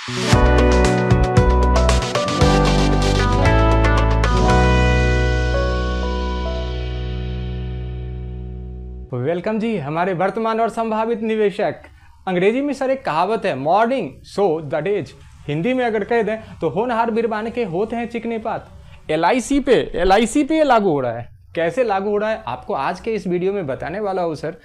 Welcome जी हमारे वर्तमान और संभावित निवेशक। अंग्रेजी में सर एक कहावत है, morning so the days. Hindi में अगर कह दें तो होनहार बिरबान के होते हैं चिकने पात। एलआईसी पे लागू हो रहा है। कैसे लागू हो रहा है आपको आज के इस वीडियो में बताने वाला हूँ sir.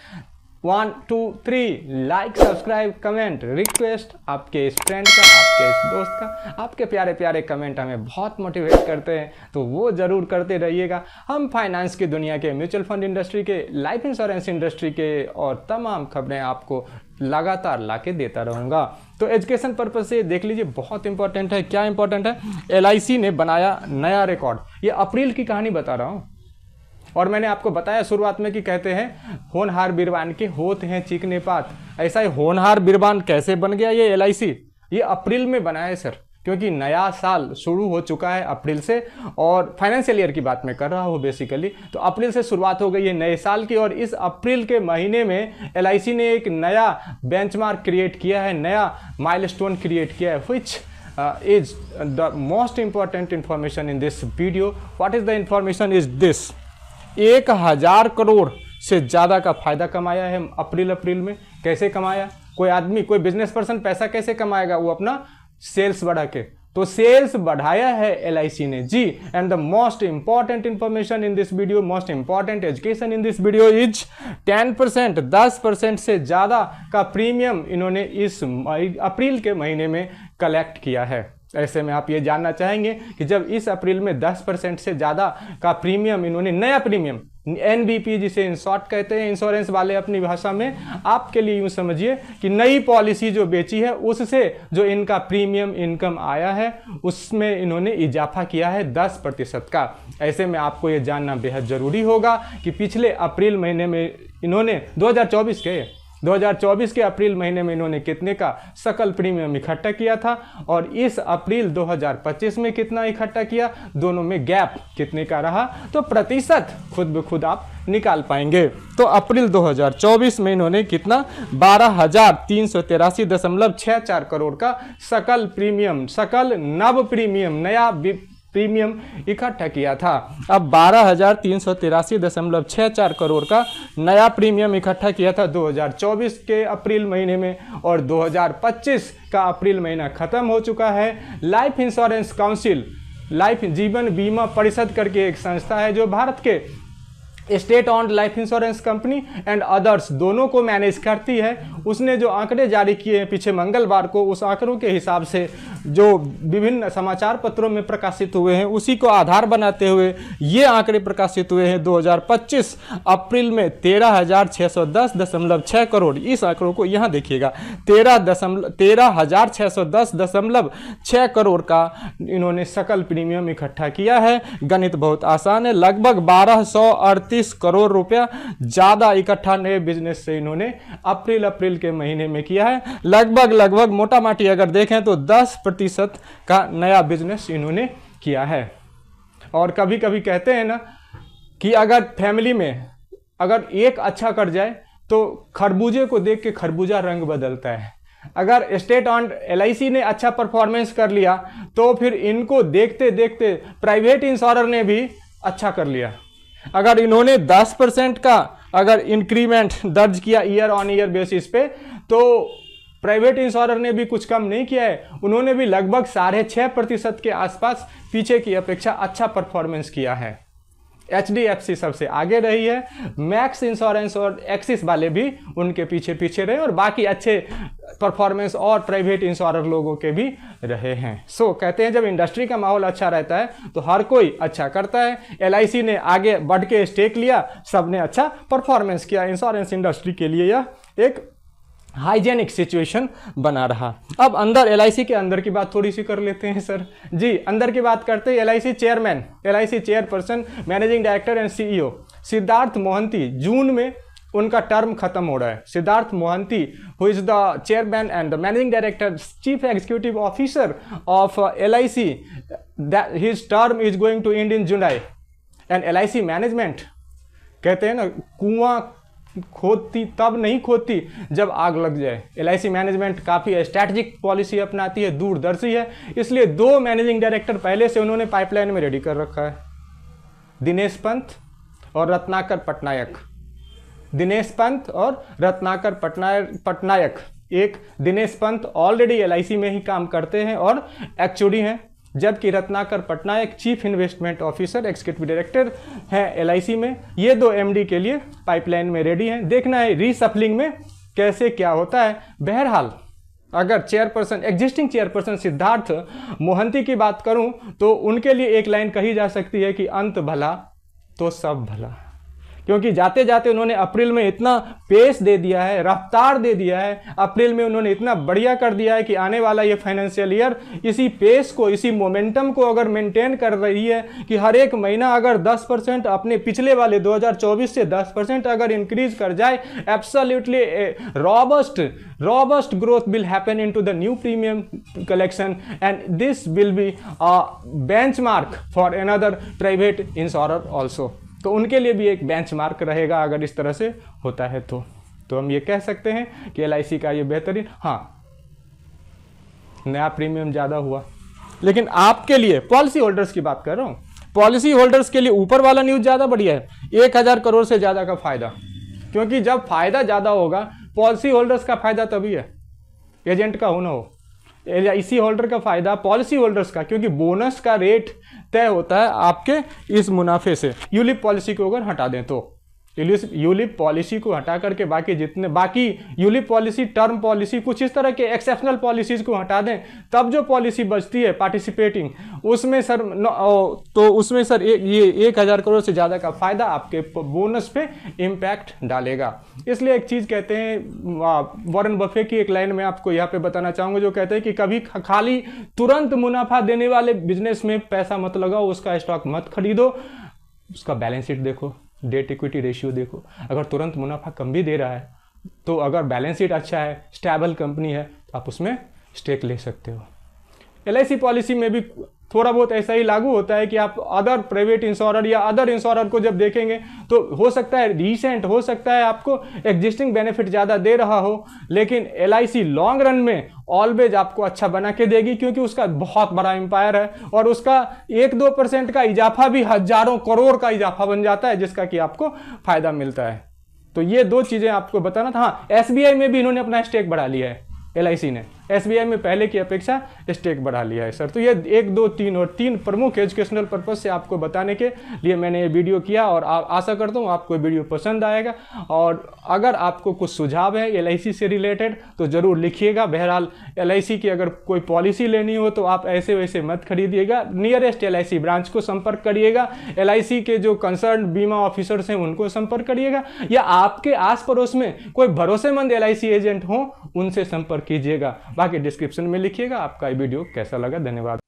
1 2 3 like, subscribe, comment, request आपके इस फ्रेंड का, आपके इस दोस्त का। आपके प्यारे प्यारे कमेंट हमें बहुत मोटिवेट करते हैं, तो वो ज़रूर करते रहिएगा। हम फाइनेंस की दुनिया के, म्यूचुअल फंड इंडस्ट्री के, लाइफ इंश्योरेंस इंडस्ट्री के और तमाम खबरें आपको लगातार लाके देता रहूँगा। तो एजुकेशन पर्पज से देख लीजिए, बहुत इंपॉर्टेंट है। क्या इंपॉर्टेंट है? एलआईसी ने बनाया नया रिकॉर्ड। ये अप्रैल की कहानी बता रहा हूँ और मैंने आपको बताया शुरुआत में कि कहते हैं होनहार बिरबान के होते हैं चिकने पात। ऐसा ही होनहार बिरबान कैसे बन गया ये एलआईसी? ये अप्रैल में बना है सर, क्योंकि नया साल शुरू हो चुका है अप्रैल से, और फाइनेंशियल ईयर की बात मैं कर रहा हूँ बेसिकली। तो अप्रैल से शुरुआत हो गई है नए साल की, और इस अप्रैल के महीने में एलआईसी ने एक नया बेंचमार्क क्रिएट किया है, नया माइलस्टोन क्रिएट किया है, which is the most important information in this video. What is the information is this? 1000 crore से ज़्यादा का फायदा कमाया है अप्रैल में। कैसे कमाया? कोई आदमी, कोई बिजनेस पर्सन पैसा कैसे कमाएगा? वो अपना सेल्स बढ़ा के। तो सेल्स बढ़ाया है एलआईसी ने जी। And the most important information in this video, most important education in this video is 10%, 10% से ज़्यादा का प्रीमियम इन्होंने इस अप्रैल के महीने में कलेक्ट किया है। ऐसे में आप ये जानना चाहेंगे कि जब इस अप्रैल में 10% से ज़्यादा का प्रीमियम इन्होंने, नया प्रीमियम, एनबीपी जिसे इन शॉर्ट कहते हैं इंश्योरेंस वाले अपनी भाषा में, आपके लिए यूँ समझिए कि नई पॉलिसी जो बेची है उससे जो इनका प्रीमियम इनकम आया है उसमें इन्होंने इजाफा किया है 10% का। ऐसे में आपको ये जानना बेहद ज़रूरी होगा कि पिछले अप्रैल महीने में इन्होंने 2024 के अप्रैल महीने में इन्होंने कितने का सकल प्रीमियम इकट्ठा किया था, और इस अप्रैल 2025 में कितना इकट्ठा किया, दोनों में गैप कितने का रहा, तो प्रतिशत खुद ब खुद आप निकाल पाएंगे। तो अप्रैल 2024 में इन्होंने कितना, 12,383.64 करोड़ का सकल प्रीमियम, सकल नव प्रीमियम, नया प्रीमियम इकट्ठा किया था। अब 12,383.64 करोड़ का नया प्रीमियम इकट्ठा किया था 2024 के अप्रैल महीने में, और 2025 का अप्रैल महीना खत्म हो चुका है। लाइफ इंश्योरेंस काउंसिल, लाइफ जीवन बीमा परिषद करके एक संस्था है जो भारत के state owned life insurance company and others दोनों को मैनेज करती है। उसने जो आंकड़े जारी किए हैं पीछे मंगलवार को, उस आंकड़ों के हिसाब से जो विभिन्न समाचार पत्रों में प्रकाशित हुए हैं उसी को आधार बनाते हुए ये आंकड़े प्रकाशित हुए हैं। 2025 अप्रैल में 13,610.6 करोड़, इस आंकड़ों को यहाँ देखिएगा, 13,610.6 करोड़ का इन्होंने सकल प्रीमियम इकट्ठा किया है। गणित बहुत आसान है, लगभग 1238 करोड़ रुपया ज्यादा इकट्ठा नए बिजनेस से इन्होंने अप्रैल के महीने में किया है। लगभग मोटा माटी अगर देखें तो 10% का नया बिजनेस इन्होंने किया है। और कभी कभी कहते हैं ना कि अगर फैमिली में अगर एक अच्छा कर जाए तो खरबूजे को देख के खरबूजा रंग बदलता है। अगर स्टेट ऑन्ड एलआईसी ने अच्छा परफॉर्मेंस कर लिया तो फिर इनको देखते देखते प्राइवेट इंश्योरर ने भी अच्छा कर लिया। अगर इन्होंने 10% का अगर इंक्रीमेंट दर्ज किया ईयर ऑन ईयर बेसिस पे, तो प्राइवेट इंश्योरर ने भी कुछ कम नहीं किया है। उन्होंने भी लगभग 6.5% के आसपास पीछे की अपेक्षा अच्छा परफॉर्मेंस किया है। एचडीएफसी सबसे आगे रही है, मैक्स इंश्योरेंस और एक्सिस वाले भी उनके पीछे रहे, और बाकी अच्छे परफॉर्मेंस और प्राइवेट इंश्योरर लोगों के भी रहे हैं। सो कहते हैं जब इंडस्ट्री का माहौल अच्छा रहता है तो हर कोई अच्छा करता है। एलआईसी ने आगे बढ़ के स्टेक लिया, सबने अच्छा परफॉर्मेंस किया। इंश्योरेंस इंडस्ट्री के लिए यह एक हाइजेनिक सिचुएशन बना रहा। अब अंदर एलआईसी के अंदर की बात थोड़ी सी कर लेते हैं सर जी। अंदर की बात करते हैं, LIC chairperson, managing director and CEO Siddharth Mohanty, जून में उनका टर्म खत्म हो रहा है। Siddharth Mohanty, who is the chairman and the managing director, chief executive officer of LIC, his term is going to end in July. And LIC management, कहते हैं ना कुआं खोदती तब नहीं खोदती जब आग लग जाए। LIC मैनेजमेंट काफ़ी स्ट्रैटेजिक पॉलिसी अपनाती है, दूरदर्शी है, इसलिए 2 मैनेजिंग डायरेक्टर पहले से उन्होंने पाइपलाइन में रेडी कर रखा है, दिनेश पंत और रत्नाकर पटनायक। दिनेश पंत और रत्नाकर पटनायक। एक दिनेश पंत ऑलरेडी LIC में ही काम करते हैं और एक्चुअली हैं, जबकि Ratnakar Patnaik chief investment officer executive director हैं LIC में। ये 2 MD के लिए पाइपलाइन में रेडी हैं। देखना है रीसफलिंग में कैसे क्या होता है। बहरहाल अगर chairperson existing chairperson Siddharth Mohanty की बात करूं तो उनके लिए एक लाइन कही जा सकती है कि अंत भला तो सब भला, क्योंकि जाते जाते उन्होंने अप्रैल में इतना पेस दे दिया है, रफ्तार दे दिया है, अप्रैल में उन्होंने इतना बढ़िया कर दिया है कि आने वाला ये फाइनेंशियल ईयर इसी पेस को, इसी मोमेंटम को अगर मेंटेन कर रही है कि हर एक महीना अगर 10% अपने पिछले वाले 2024 से 10% अगर इंक्रीज कर जाए, absolutely robust growth will happen into the new premium collection and this will be a benchmark for another private insurer also। तो उनके लिए भी एक बेंचमार्क रहेगा अगर इस तरह से होता है तो हम ये कह सकते हैं कि LIC का ये बेहतरीन, हाँ नया प्रीमियम ज़्यादा हुआ, लेकिन आपके लिए पॉलिसी होल्डर्स की बात कर रहा हूँ, पॉलिसी होल्डर्स के लिए ऊपर वाला न्यूज़ ज़्यादा बढ़िया है, 1000 करोड़ से ज़्यादा का फायदा। क्योंकि जब फायदा ज़्यादा होगा, पॉलिसी होल्डर्स का फायदा तभी है, एजेंट का हो ना हो। LIC होल्डर का फायदा पॉलिसी होल्डर्स का, क्योंकि बोनस का रेट तय होता है आपके इस मुनाफे से। यूलिप पॉलिसी को अगर हटा दें तो यूलिप पॉलिसी को हटा करके बाकी यूलिप पॉलिसी, टर्म पॉलिसी, कुछ इस तरह के एक्सेप्शनल पॉलिसीज को हटा दें, तब जो पॉलिसी बचती है पार्टिसिपेटिंग, उसमें सर ये 1000 करोड़ से ज़्यादा का फायदा आपके बोनस पे इम्पैक्ट डालेगा। इसलिए एक चीज़ कहते हैं, वॉरेन बफे की एक लाइन में आपको यहाँ पे बताना चाहूँगा, जो कहते हैं कि कभी खाली तुरंत मुनाफा देने वाले बिजनेस में पैसा मत लगाओ, उसका स्टॉक मत खरीदो, उसका बैलेंस शीट देखो, डेट इक्विटी रेशियो देखो। अगर तुरंत मुनाफा कम भी दे रहा है तो अगर बैलेंस शीट अच्छा है, स्टेबल कंपनी है, तो आप उसमें स्टेक ले सकते हो। LIC पॉलिसी में भी थोड़ा बहुत ऐसा ही लागू होता है कि आप अदर प्राइवेट इंश्योरर या अदर इंश्योरर को जब देखेंगे तो हो सकता है रीसेंट, हो सकता है आपको एग्जिस्टिंग बेनिफिट ज़्यादा दे रहा हो, लेकिन LIC लॉन्ग रन में ऑलवेज आपको अच्छा बना के देगी, क्योंकि उसका बहुत बड़ा एम्पायर है और उसका 1-2% का इजाफा भी हजारों करोड़ का इजाफा बन जाता है, जिसका कि आपको फायदा मिलता है। तो ये 2 चीज़ें आपको बताना था। हाँ, SBI में भी इन्होंने अपना स्टेक बढ़ा लिया है, LIC ने SBI में पहले की अपेक्षा स्टेक बढ़ा लिया है सर। तो ये 1, 2, 3 और 3 प्रमुख एजुकेशनल पर्पज से आपको बताने के लिए मैंने ये वीडियो किया और आशा करता हूँ आपको वीडियो पसंद आएगा। और अगर आपको कुछ सुझाव है LIC से रिलेटेड तो ज़रूर लिखिएगा। बहरहाल LIC की अगर कोई पॉलिसी लेनी हो तो आप ऐसे वैसे मत खरीदिएगा, नियरेस्ट LIC ब्रांच को संपर्क करिएगा, LIC के जो कंसर्न बीमा ऑफिसर्स हैं उनको संपर्क करिएगा, या आपके आस पड़ोस में कोई भरोसेमंद LIC एजेंट हो उनसे संपर्क कीजिएगा। बाकी डिस्क्रिप्शन में लिखिएगा। आपका ये वीडियो कैसा लगा, धन्यवाद।